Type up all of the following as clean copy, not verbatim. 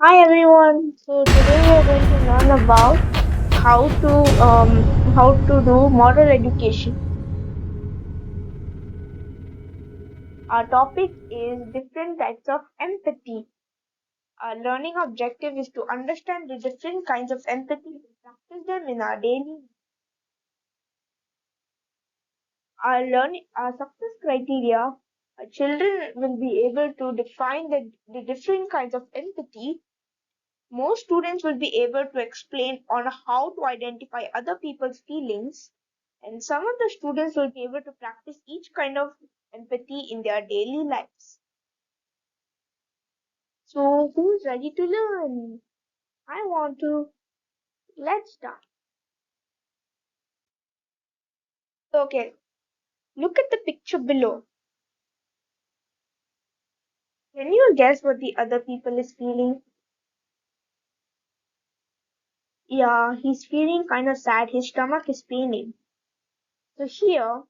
Hi everyone. So today we are going to learn about how to do moral education. Our topic is different types of empathy. Our learning objective is to understand the different kinds of empathy and practice them in our daily. Our success criteria. Children will be able to define the different kinds of empathy. Most students will be able to explain on how to identify other people's feelings, and some of the students will be able to practice each kind of empathy in their daily lives. So, who's ready to learn? I want to. Let's start. Okay, look at the picture below. Can you guess what the other people is feeling? Yeah, he's feeling kind of sad. His stomach is paining. So, here,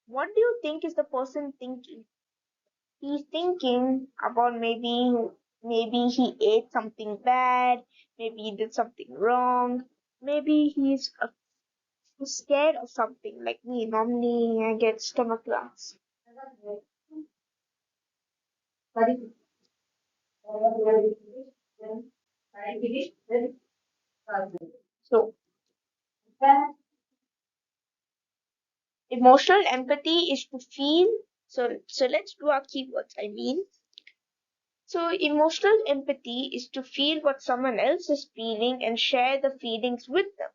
what do you think is the person thinking? He's thinking about maybe he ate something bad, maybe he did something wrong, maybe he's scared of something like me. Normally I get stomach cramps. So emotional empathy is to feel. So let's do our keywords. So emotional empathy is to feel what someone else is feeling and share the feelings with them.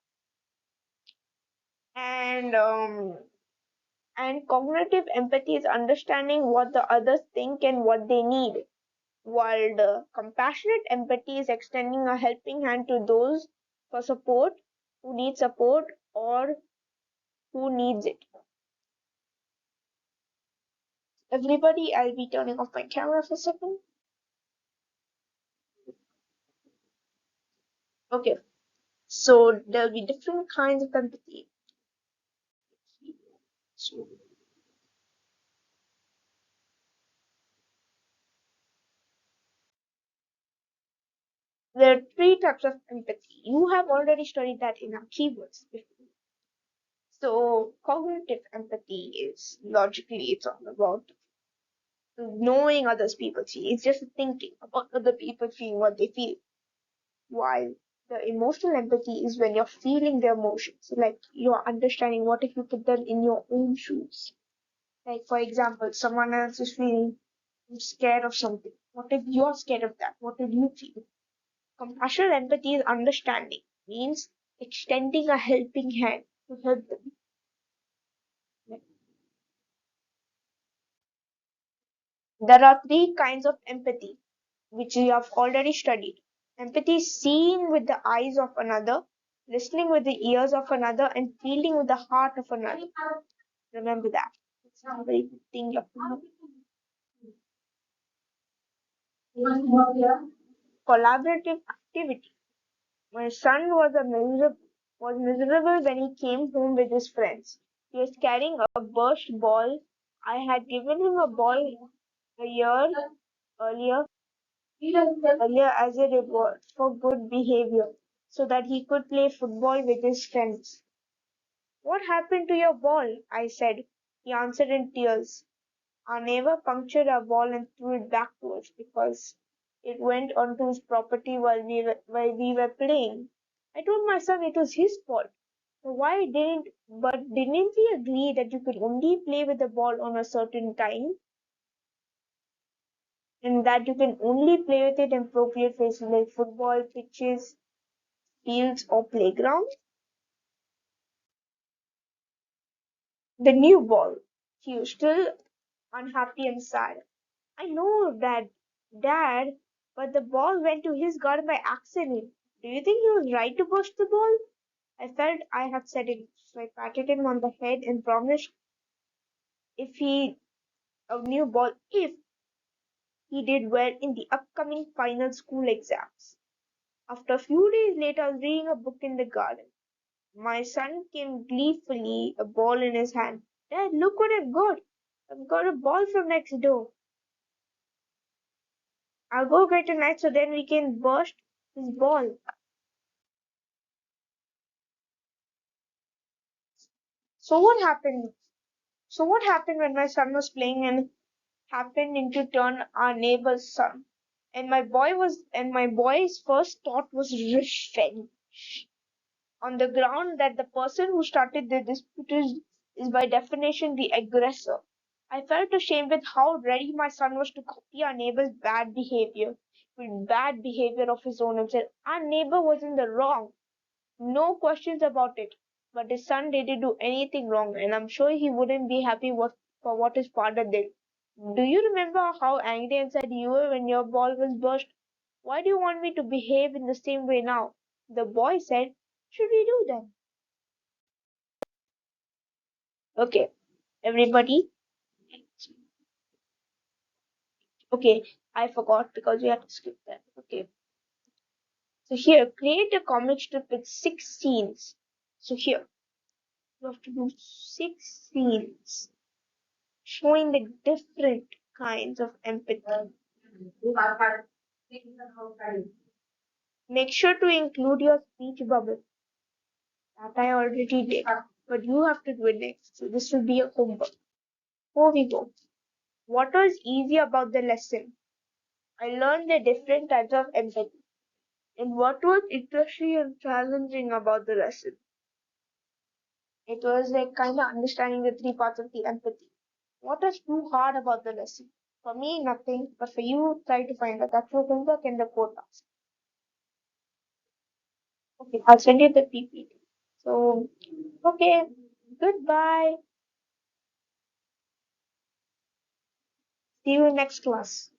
And cognitive empathy is understanding what the others think and what they need, while the compassionate empathy is extending a helping hand to those for support who need support or who needs it. Everybody, I'll be turning off my camera for a second. Okay, so there'll be different kinds of empathy. So there are three types of empathy. You have already studied that in our keywords before. So cognitive empathy is logically it's all about knowing others people feel. It's just thinking about other people feeling what they feel. While the emotional empathy is when you're feeling their emotions, like you're understanding what if you put them in your own shoes. Like for example, someone else is feeling scared of something. What if you're scared of that? What would you feel? Compassionate empathy is understanding, means extending a helping hand to help them. There are three kinds of empathy which we have already studied. Empathy is seeing with the eyes of another, listening with the ears of another, and feeling with the heart of another. Remember that. It's a very good thing you have to know. Collaborative activity. My son was miserable when he came home with his friends. He was carrying a burst ball. I had given him a ball a year earlier earlier as a reward for good behavior so that he could play football with his friends. What happened to your ball? I said. He answered in tears. Our neighbor punctured our ball and threw it back to us because it went onto his property while we were playing. I told my son it was his fault. So didn't we agree that you could only play with the ball on a certain time and that you can only play with it in appropriate places like football pitches, fields or playgrounds? The new ball. He was still unhappy and sad. I know that, Dad, but the ball went to his garden by accident. Do you think he was right to push the ball? I felt I had said it, so I patted him on the head and promised if he a new ball if he did well in the upcoming final school exams. After a few days later, I was reading a book in the garden. My son came gleefully, a ball in his hand. Dad, look what I've got! I've got a ball from next door. I'll go get a knife so then we can burst his ball. So what happened? So what happened when my son was playing and happened into turn our neighbor's son? And my boy's first thought was revenge. On the ground that the person who started the dispute is by definition the aggressor. I felt ashamed with how ready my son was to copy our neighbor's bad behavior with bad behavior of his own and said our neighbor was in the wrong. No questions about it. But his son didn't do anything wrong, and I'm sure he wouldn't be happy for what his father did. Do you remember how angry and sad you were when your ball was burst? Why do you want me to behave in the same way now? The boy said, should we do that? Okay, everybody. Okay, I forgot because we have to skip that. Okay, so here, create a comic strip with 6 scenes. So here, you have to do 6 scenes showing the different kinds of empathy. Make sure to include your speech bubble. That I already did, but you have to do it next. So this will be a homework. Before we go, what was easy about the lesson? I learned the different types of empathy. And what was interesting and challenging about the lesson? It was like kind of understanding the 3 parts of the empathy. What was too hard about the lesson? For me, nothing, but for you, try to find out. That's your homework and the quotas. Okay, I'll send you the PPT. So, okay, goodbye. See you in next class.